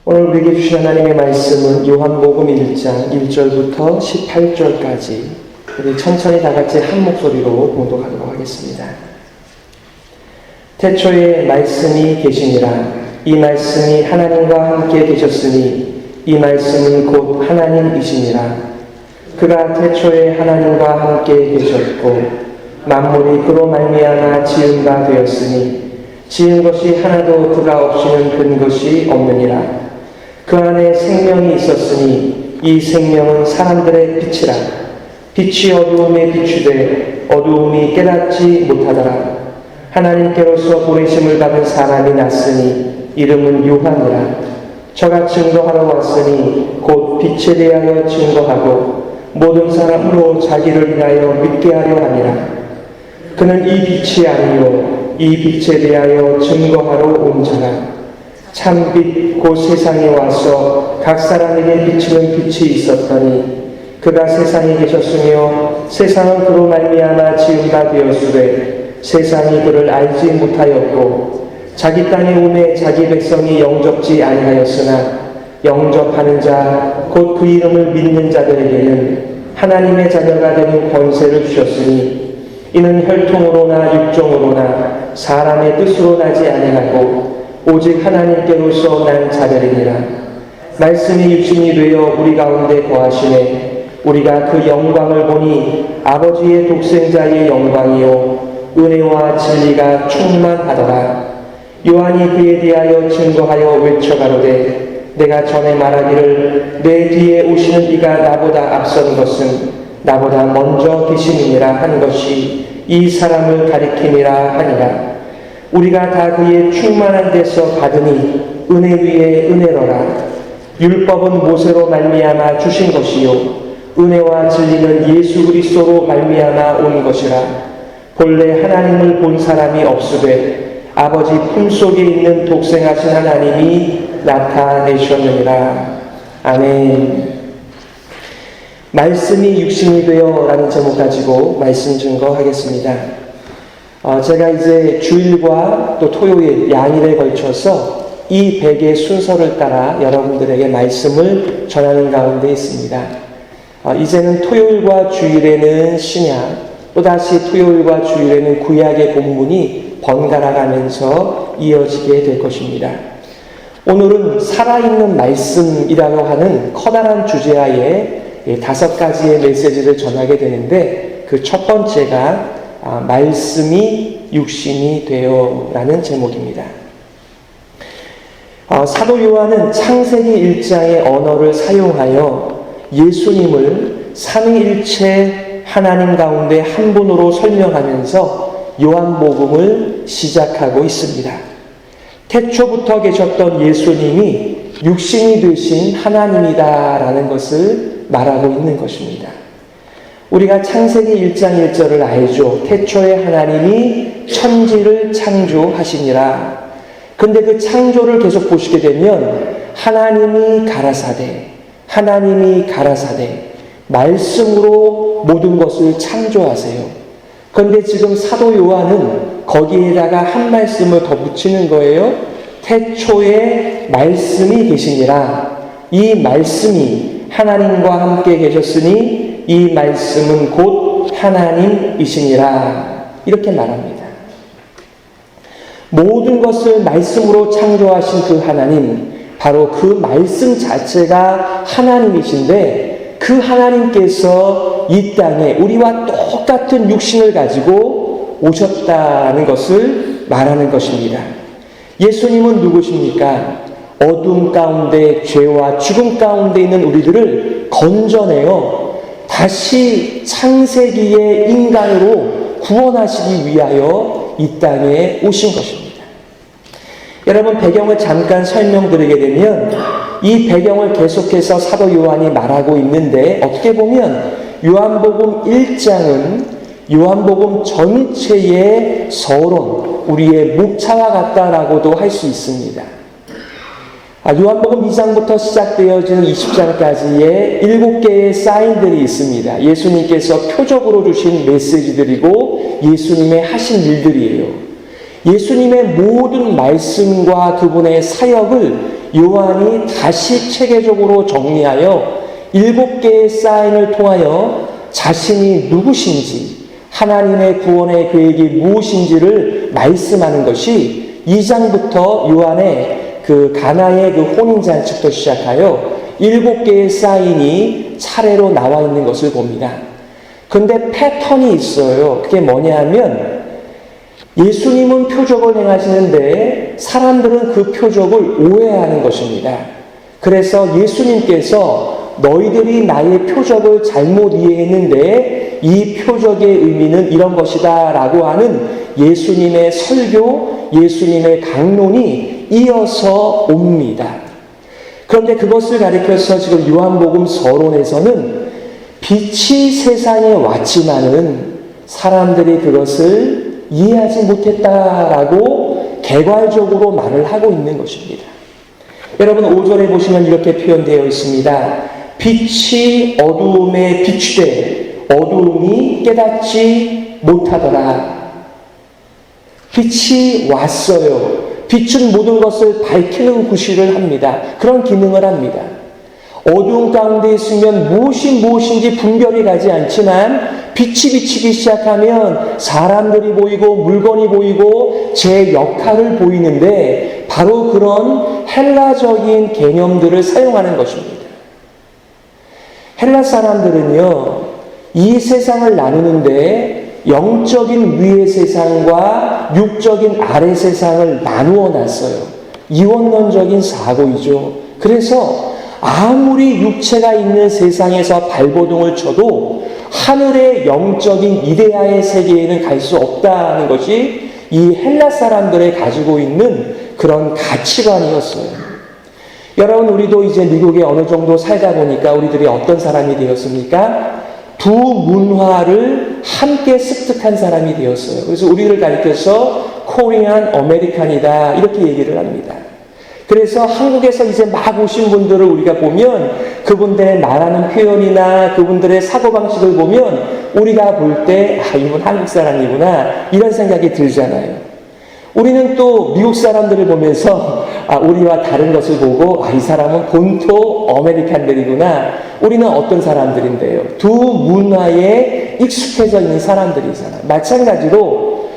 오늘 우리에게 주신 하나님의 말씀은 요한복음 1장 1절부터 18절까지 우리 천천히 다 같이 한 목소리로 봉독하도록 하겠습니다. 태초에 말씀이 계시니라. 이 말씀이 하나님과 함께 계셨으니 이 말씀은 곧 하나님이시니라. 그가 태초에 하나님과 함께 계셨고 만물이 그로 말미암아 지은 바 되었으니 지은 것이 하나도 그가 없이는 된 것이 없느니라. 그 안에 생명이 있었으니 이 생명은 사람들의 빛이라. 빛이 어두움에 비추되 어두움이 깨닫지 못하더라. 하나님께로서 보내심을 받은 사람이 났으니 이름은 요한이라. 저가 증거하러 왔으니 곧 빛에 대하여 증거하고 모든 사람으로 자기를 인하여 믿게 하려 하니라. 그는 이 빛이 아니요 이 빛에 대하여 증거하러 온 자라. 참빛 곧 세상에 와서 각 사람에게 비치는 빛이 있었더니 그가 세상에 계셨으며 세상은 그로 말미암아 지은 바 되었으되 세상이 그를 알지 못하였고 자기 땅에 오매 자기 백성이 영접지 아니하였으나 영접하는 자 곧 그 이름을 믿는 자들에게는 하나님의 자녀가 되는 권세를 주셨으니 이는 혈통으로나 육정으로나 사람의 뜻으로 나지 아니하고 오직 하나님께로서 난 자들이니라. 말씀이 육신이 되어 우리 가운데 거하시네. 우리가 그 영광을 보니 아버지의 독생자의 영광이요 은혜와 진리가 충만하더라. 요한이 그에 대하여 증거하여 외쳐가로되 내가 전에 말하기를 내 뒤에 오시는 이가 나보다 앞선 것은 나보다 먼저 계심이니라 한 것이 이 사람을 가리킴이라 하니라. 우리가 다 그의 충만한 데서 받으니 은혜 위에 은혜로라. 율법은 모세로 말미암아 주신 것이요 은혜와 진리는 예수 그리스도로 말미암아 온 것이라. 본래 하나님을 본 사람이 없으되 아버지 품속에 있는 독생하신 하나님이 나타내셨느니라. 아멘. 말씀이 육신이 되어 라는 제목 가지고 말씀 증거하겠습니다. 제가 이제 주일과 또 토요일, 양일에 걸쳐서 이 백의 순서를 따라 여러분들에게 말씀을 전하는 가운데 있습니다. 이제는 토요일과 주일에는 신약, 또다시 토요일과 주일에는 구약의 본문이 번갈아 가면서 이어지게 될 것입니다. 오늘은 살아있는 말씀이라고 하는 커다란 주제하에 5가지의 메시지를 전하게 되는데 그 첫 번째가 말씀이 육신이 되어 라는 제목입니다. 사도 요한은 창세기 1장의 언어를 사용하여 예수님을 삼위일체 하나님 가운데 한 분으로 설명하면서 요한복음을 시작하고 있습니다. 태초부터 계셨던 예수님이 육신이 되신 하나님이다라는 것을 말하고 있는 것입니다. 우리가 창세기 1장 1절을 알죠. 태초에 하나님이 천지를 창조하시니라. 근데 그 창조를 계속 보시게 되면 하나님이 가라사대 말씀으로 모든 것을 창조하세요. 그런데 지금 사도 요한은 거기에다가 한 말씀을 더 붙이는 거예요. 태초에 말씀이 계시니라. 이 말씀이 하나님과 함께 계셨으니 이 말씀은 곧 하나님이시니라. 이렇게 말합니다. 모든 것을 말씀으로 창조하신 그 하나님, 바로 그 말씀 자체가 하나님이신데 그 하나님께서 이 땅에 우리와 똑같은 육신을 가지고 오셨다는 것을 말하는 것입니다. 예수님은 누구십니까? 어둠 가운데 죄와 죽음 가운데 있는 우리들을 건져내어 다시 창세기의 인간으로 구원하시기 위하여 이 땅에 오신 것입니다. 여러분, 배경을 잠깐 설명드리게 되면 이 배경을 계속해서 사도 요한이 말하고 있는데 어떻게 보면 요한복음 1장은 요한복음 전체의 서론, 우리의 목차와 같다라고도 할 수 있습니다. 요한복음 2장부터 시작되어지는 20장까지의 7개의 사인들이 있습니다. 예수님께서 표적으로 주신 메시지들이고 예수님의 하신 일들이에요. 예수님의 모든 말씀과 그분의 사역을 요한이 다시 체계적으로 정리하여 7개의 사인을 통하여 자신이 누구신지, 하나님의 구원의 계획이 무엇인지를 말씀하는 것이 2장부터 요한의 그 가나의 그 혼인잔치부터 시작하여 7개의 사인이 차례로 나와 있는 것을 봅니다. 근데 패턴이 있어요. 그게 뭐냐 하면 예수님은 표적을 행하시는데 사람들은 그 표적을 오해하는 것입니다. 그래서 예수님께서 너희들이 나의 표적을 잘못 이해했는데 이 표적의 의미는 이런 것이다 라고 하는 예수님의 설교, 예수님의 강론이 이어서 옵니다. 그런데 그것을 가리켜서 지금 요한복음 서론에서는 빛이 세상에 왔지만은 사람들이 그것을 이해하지 못했다라고 개괄적으로 말을 하고 있는 것입니다. 여러분 5절에 보시면 이렇게 표현되어 있습니다. 빛이 어두움에 비추되 어두움이 깨닫지 못하더라. 빛이 왔어요. 빛은 모든 것을 밝히는 구실을 합니다. 그런 기능을 합니다. 어두운 가운데 있으면 무엇이 무엇인지 분별이 가지 않지만 빛이 비치기 시작하면 사람들이 보이고 물건이 보이고 제 역할을 보이는데 바로 그런 헬라적인 개념들을 사용하는 것입니다. 헬라 사람들은요, 이 세상을 나누는데 영적인 위의 세상과 육적인 아래 세상을 나누어 놨어요. 이원론적인 사고이죠. 그래서 아무리 육체가 있는 세상에서 발버둥을 쳐도 하늘의 영적인 이데아의 세계에는 갈 수 없다는 것이 이 헬라 사람들의 가지고 있는 그런 가치관이었어요. 여러분, 우리도 이제 미국에 어느 정도 살다 보니까 우리들이 어떤 사람이 되었습니까? 두 문화를 함께 습득한 사람이 되었어요. 그래서 우리를 가리켜서 코리안 아메리칸이다 이렇게 얘기를 합니다. 그래서 한국에서 이제 막 오신 분들을 우리가 보면 그분들의 말하는 표현이나 그분들의 사고방식을 보면 우리가 볼 때 이분 한국 사람이구나 이런 생각이 들잖아요. 우리는 또 미국 사람들을 보면서 우리와 다른 것을 보고 이 사람은 본토 아메리칸들이구나. 우리는 어떤 사람들인데요? 두 문화에 익숙해져 있는 사람들이잖아요. 마찬가지로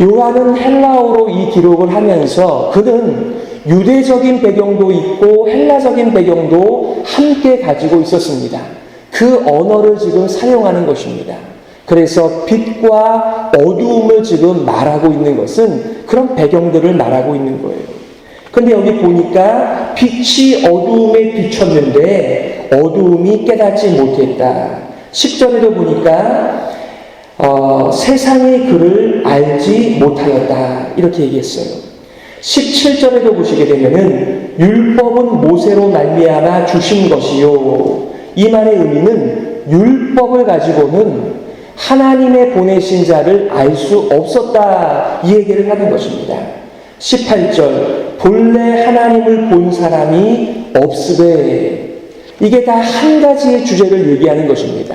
요한은 헬라어로 이 기록을 하면서 그는 유대적인 배경도 있고 헬라적인 배경도 함께 가지고 있었습니다. 그 언어를 지금 사용하는 것입니다. 그래서 빛과 어두움을 지금 말하고 있는 것은 그런 배경들을 말하고 있는 거예요. 근데 여기 보니까 빛이 어두움에 비쳤는데 어두움이 깨닫지 못했다. 10절에도 보니까 세상이 그를 알지 못하였다. 이렇게 얘기했어요. 17절에도 보시게 되면은 율법은 모세로 말미암아 주신 것이요. 이 말의 의미는 율법을 가지고는 하나님의 보내신 자를 알 수 없었다 이 얘기를 하는 것입니다. 18절 본래 하나님을 본 사람이 없으되 이게 다 한 가지의 주제를 얘기하는 것입니다.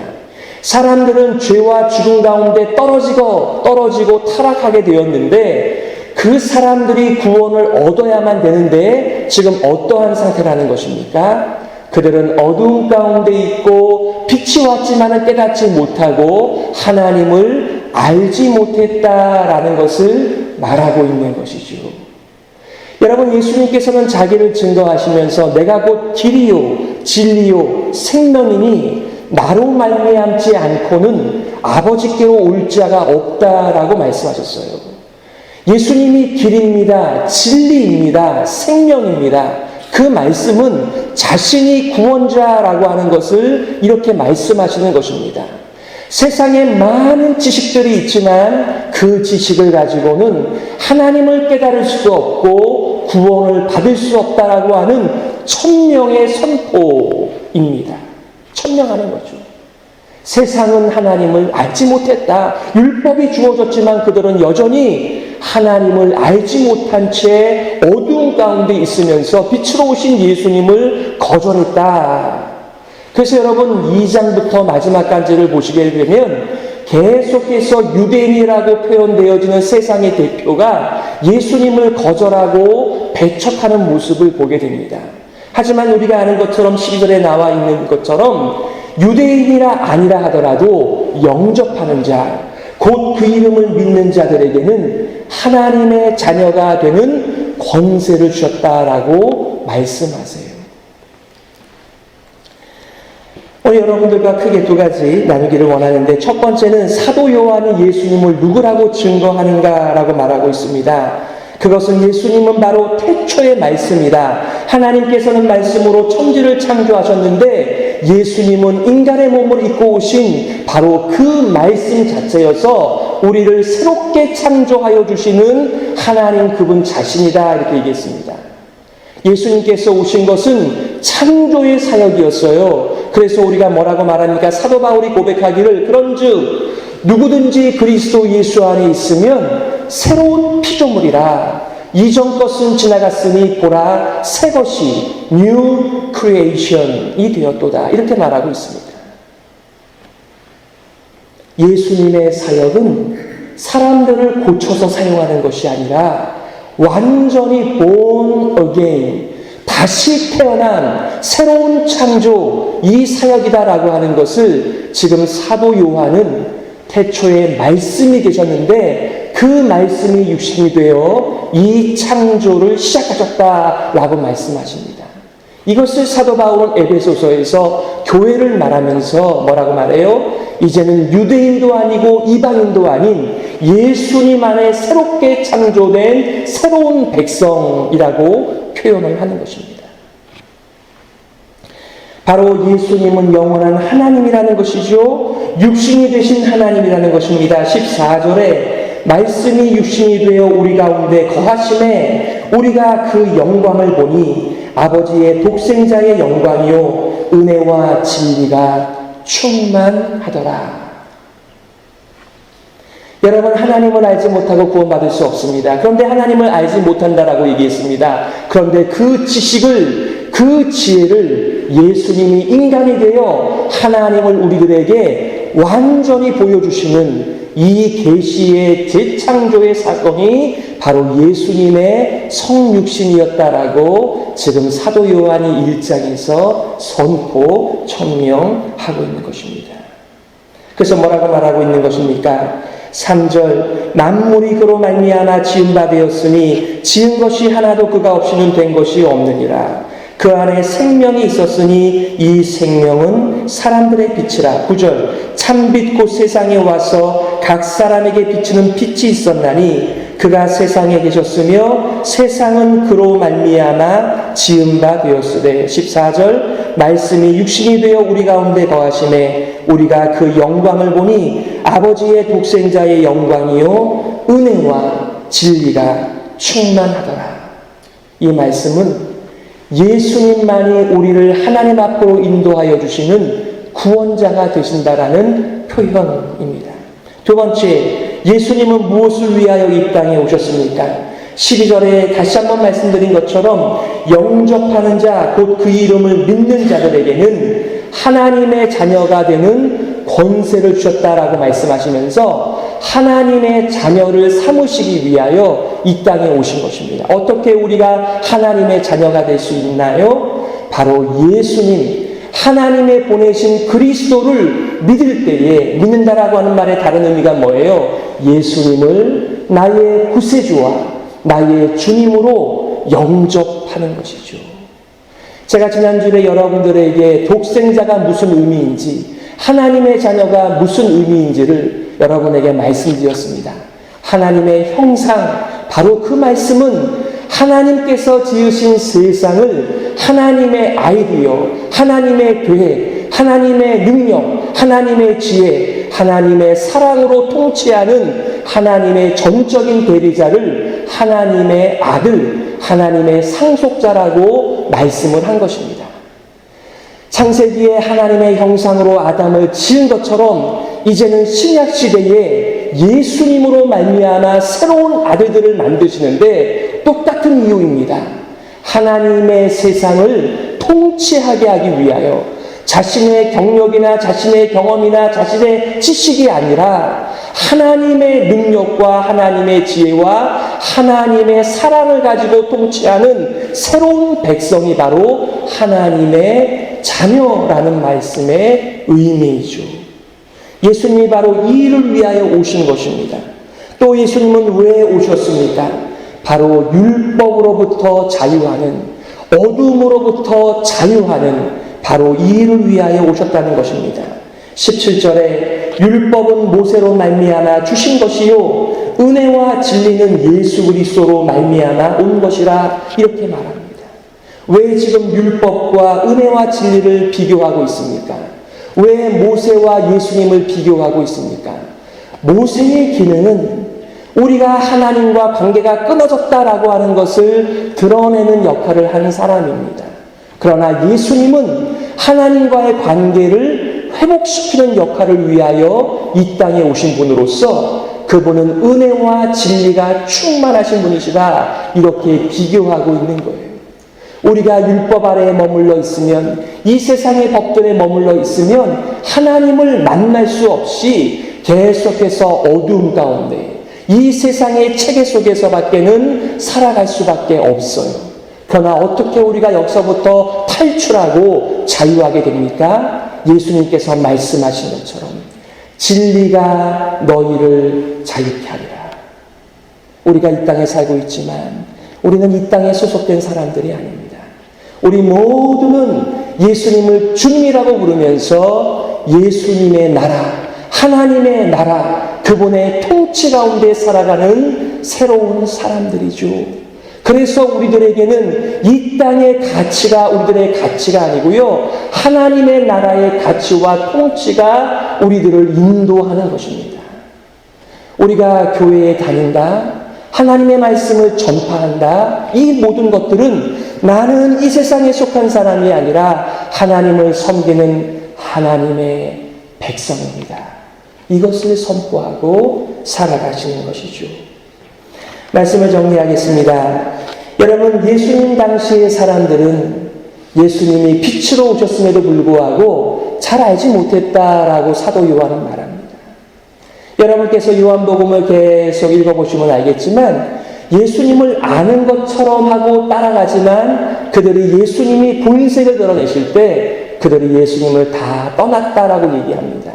사람들은 죄와 죽음 가운데 떨어지고 타락하게 되었는데 그 사람들이 구원을 얻어야만 되는데 지금 어떠한 상태라는 것입니까? 그들은 어두움 가운데 있고 빛이 왔지만은 깨닫지 못하고 하나님을 알지 못했다라는 것을 말하고 있는 것이죠. 여러분, 예수님께서는 자기를 증거하시면서 내가 곧 길이요 진리요 생명이니 나로 말미암지 않고는 아버지께로 올 자가 없다라고 말씀하셨어요. 예수님이 길입니다. 진리입니다. 생명입니다. 그 말씀은 자신이 구원자라고 하는 것을 이렇게 말씀하시는 것입니다. 세상에 많은 지식들이 있지만 그 지식을 가지고는 하나님을 깨달을 수도 없고 구원을 받을 수 없다라고 하는 천명의 선포입니다. 천명하는 거죠. 세상은 하나님을 알지 못했다. 율법이 주어졌지만 그들은 여전히 하나님을 알지 못한 채 어두운 가운데 있으면서 빛으로 오신 예수님을 거절했다. 그래서 여러분 2장부터 마지막까지를 보시게 되면 계속해서 유대인이라고 표현되어지는 세상의 대표가 예수님을 거절하고 배척하는 모습을 보게 됩니다. 하지만 우리가 아는 것처럼 12절에 나와 있는 것처럼 유대인이라 아니라 하더라도 영접하는 자, 곧 그 이름을 믿는 자들에게는 하나님의 자녀가 되는 권세를 주셨다라고 말씀하세요. 오늘 여러분들과 크게 두 가지 나누기를 원하는데, 첫 번째는 사도 요한이 예수님을 누구라고 증거하는가라고 말하고 있습니다. 그것은 예수님은 바로 태초의 말씀이다. 하나님께서는 말씀으로 천지를 창조하셨는데 예수님은 인간의 몸을 입고 오신 바로 그 말씀 자체여서 우리를 새롭게 창조하여 주시는 하나님 그분 자신이다, 이렇게 얘기했습니다. 예수님께서 오신 것은 창조의 사역이었어요. 그래서 우리가 뭐라고 말합니까? 사도 바울이 고백하기를 그런즉 누구든지 그리스도 예수 안에 있으면 새로운 피조물이라. 이전 것은 지나갔으니 보라 새 것이 new creation이 되었도다. 이렇게 말하고 있습니다. 예수님의 사역은 사람들을 고쳐서 사용하는 것이 아니라 완전히 born again, 다시 태어난 새로운 창조, 이 사역이다라고 하는 것을 지금 사도 요한은 태초에 말씀이 계셨는데 그 말씀이 육신이 되어 이 창조를 시작하셨다라고 말씀하십니다. 이것을 사도 바울은 에베소서에서 교회를 말하면서 뭐라고 말해요? 이제는 유대인도 아니고 이방인도 아닌 예수님 안에 새롭게 창조된 새로운 백성이라고 표현을 하는 것입니다. 바로 예수님은 영원한 하나님이라는 것이죠. 육신이 되신 하나님이라는 것입니다. 14절에 말씀이 육신이 되어 우리 가운데 거하심에 우리가 그 영광을 보니 아버지의 독생자의 영광이요 은혜와 진리가 충만하더라. 여러분, 하나님을 알지 못하고 구원받을 수 없습니다. 그런데 하나님을 알지 못한다라고 얘기했습니다. 그런데 그 지식을, 그 지혜를 예수님이 인간이 되어 하나님을 우리들에게 완전히 보여주시는 이 계시의 재창조의 사건이 바로 예수님의 성육신이었다라고 지금 사도 요한이 1장에서 선포, 천명하고 있는 것입니다. 그래서 뭐라고 말하고 있는 것입니까? 3절 만물이 그로 말미암아 지은 바 되었으니 지은 것이 하나도 그가 없이는 된 것이 없느니라. 그 안에 생명이 있었으니 이 생명은 사람들의 빛이라. 9절 참빛 곧 세상에 와서 각 사람에게 비치는 빛이 있었나니 그가 세상에 계셨으며 세상은 그로 말미암아 지은 바 되었으되. 14절 말씀이 육신이 되어 우리 가운데 거하심에 우리가 그 영광을 보니 아버지의 독생자의 영광이요 은혜와 진리가 충만하더라. 이 말씀은 예수님만이 우리를 하나님 앞으로 인도하여 주시는 구원자가 되신다라는 표현입니다. 두 번째, 예수님은 무엇을 위하여 이 땅에 오셨습니까? 12절에 다시 한번 말씀드린 것처럼 영접하는 자, 곧 그 이름을 믿는 자들에게는 하나님의 자녀가 되는 권세를 주셨다라고 말씀하시면서 하나님의 자녀를 삼으시기 위하여 이 땅에 오신 것입니다. 어떻게 우리가 하나님의 자녀가 될 수 있나요? 바로 예수님, 하나님의 보내신 그리스도를 믿을 때에, 믿는다라고 하는 말의 다른 의미가 뭐예요? 예수님을 나의 구세주와 나의 주님으로 영접하는 것이죠. 제가 지난주에 여러분들에게 독생자가 무슨 의미인지, 하나님의 자녀가 무슨 의미인지를 여러분에게 말씀드렸습니다. 하나님의 형상, 바로 그 말씀은 하나님께서 지으신 세상을 하나님의 아이디어, 하나님의 계획, 하나님의 능력, 하나님의 지혜, 하나님의 사랑으로 통치하는 하나님의 전적인 대리자를 하나님의 아들, 하나님의 상속자라고 말씀을 한 것입니다. 창세기에 하나님의 형상으로 아담을 지은 것처럼 이제는 신약시대에 예수님으로 말미암아 새로운 아들들을 만드시는데 똑같은 이유입니다. 하나님의 세상을 통치하게 하기 위하여, 자신의 경력이나 자신의 경험이나 자신의 지식이 아니라 하나님의 능력과 하나님의 지혜와 하나님의 사랑을 가지고 통치하는 새로운 백성이 바로 하나님의 자녀라는 말씀의 의미이죠. 예수님이 바로 이 일을 위하여 오신 것입니다. 또 예수님은 왜 오셨습니까? 바로 율법으로부터 자유하는, 어둠으로부터 자유하는 바로 이 일을 위하여 오셨다는 것입니다. 17절에 율법은 모세로 말미암아 주신 것이요 은혜와 진리는 예수 그리스도로 말미암아 온 것이라 이렇게 말합니다. 왜 지금 율법과 은혜와 진리를 비교하고 있습니까? 왜 모세와 예수님을 비교하고 있습니까? 모세의 기능은 우리가 하나님과 관계가 끊어졌다라고 하는 것을 드러내는 역할을 하는 사람입니다. 그러나 예수님은 하나님과의 관계를 회복시키는 역할을 위하여 이 땅에 오신 분으로서 그분은 은혜와 진리가 충만하신 분이시라 이렇게 비교하고 있는 거예요. 우리가 율법 아래에 머물러 있으면, 이 세상의 법들에 머물러 있으면 하나님을 만날 수 없이 계속해서 어두움 가운데 이 세상의 체계 속에서밖에는 살아갈 수밖에 없어요. 그러나 어떻게 우리가 여기서부터 탈출하고 자유하게 됩니까? 예수님께서 말씀하신 것처럼 진리가 너희를 자유케 하리라. 우리가 이 땅에 살고 있지만 우리는 이 땅에 소속된 사람들이 아닙니다. 우리 모두는 예수님을 주님이라고 부르면서 예수님의 나라, 하나님의 나라, 그분의 통치 가운데 살아가는 새로운 사람들이죠. 그래서 우리들에게는 이 땅의 가치가 우리들의 가치가 아니고요, 하나님의 나라의 가치와 통치가 우리들을 인도하는 것입니다. 우리가 교회에 다닌다, 하나님의 말씀을 전파한다, 이 모든 것들은 나는 이 세상에 속한 사람이 아니라 하나님을 섬기는 하나님의 백성입니다. 이것을 선포하고 살아가시는 것이죠. 말씀을 정리하겠습니다. 여러분, 예수님 당시의 사람들은 예수님이 빛으로 오셨음에도 불구하고 잘 알지 못했다라고 사도 요한은 말합니다. 여러분께서 요한복음을 계속 읽어보시면 알겠지만 예수님을 아는 것처럼 하고 따라가지만 그들이 예수님이 본색을 드러내실 때 그들이 예수님을 다 떠났다라고 얘기합니다.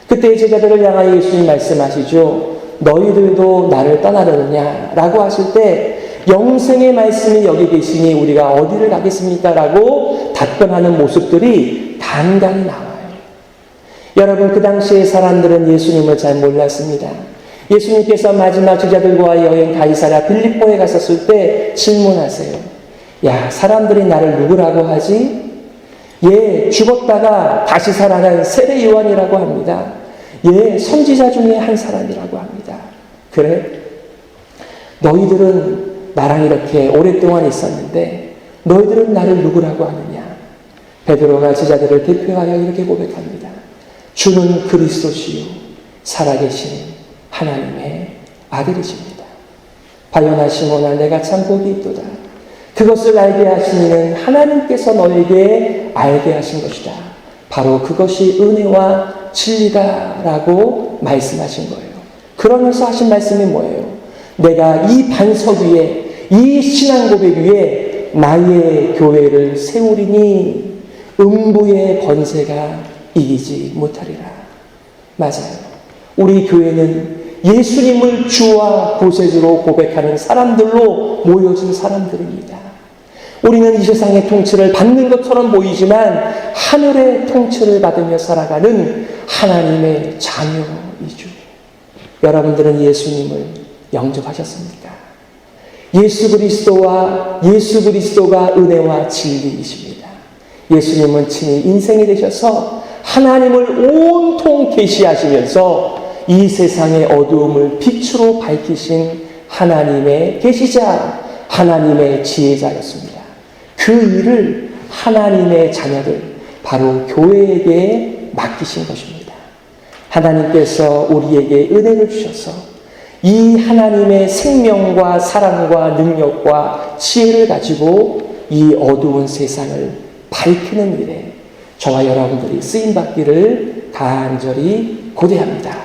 그때 제자들을 향하여 예수님 말씀하시죠. 너희들도 나를 떠나려느냐? 라고 하실 때 영생의 말씀이 여기 계시니 우리가 어디를 가겠습니까? 라고 답변하는 모습들이 단단히 나와요. 여러분, 그 당시의 사람들은 예수님을 잘 몰랐습니다. 예수님께서 마지막 제자들과 여행 가이사랴 빌립보에 갔었을 때 질문하세요. 야, 사람들이 나를 누구라고 하지? 예, 죽었다가 다시 살아난 세례 요한이라고 합니다. 예, 선지자 중에 한 사람이라고 합니다. 그래? 너희들은 나랑 이렇게 오랫동안 있었는데 너희들은 나를 누구라고 하느냐? 베드로가 제자들을 대표하여 이렇게 고백합니다. 주는 그리스도시요 살아계신 하나님의 아들이십니다. 바요나 시몬아, 내가 참 복이 있도다. 그것을 알게 하신 이는 하나님께서 너에게 알게 하신 것이다. 바로 그것이 은혜와 진리다라고 말씀하신 거예요. 그러면서 하신 말씀이 뭐예요? 내가 이 반석 위에, 이 신앙 고백 위에 나의 교회를 세우리니 음부의 권세가 이기지 못하리라. 맞아요. 우리 교회는 예수님을 주와 구세주로 고백하는 사람들로 모여진 사람들입니다. 우리는 이 세상의 통치를 받는 것처럼 보이지만 하늘의 통치를 받으며 살아가는 하나님의 자녀이죠. 여러분들은 예수님을 영접하셨습니까? 예수 그리스도가 은혜와 진리이십니다. 예수님은 친히 인생이 되셔서 하나님을 온통 계시하시면서 이 세상의 어두움을 빛으로 밝히신 하나님의 계시자, 하나님의 지혜자였습니다. 그 일을 하나님의 자녀들, 바로 교회에게 맡기신 것입니다. 하나님께서 우리에게 은혜를 주셔서 이 하나님의 생명과 사랑과 능력과 지혜를 가지고 이 어두운 세상을 밝히는 일에 저와 여러분들이 쓰임받기를 간절히 고대합니다.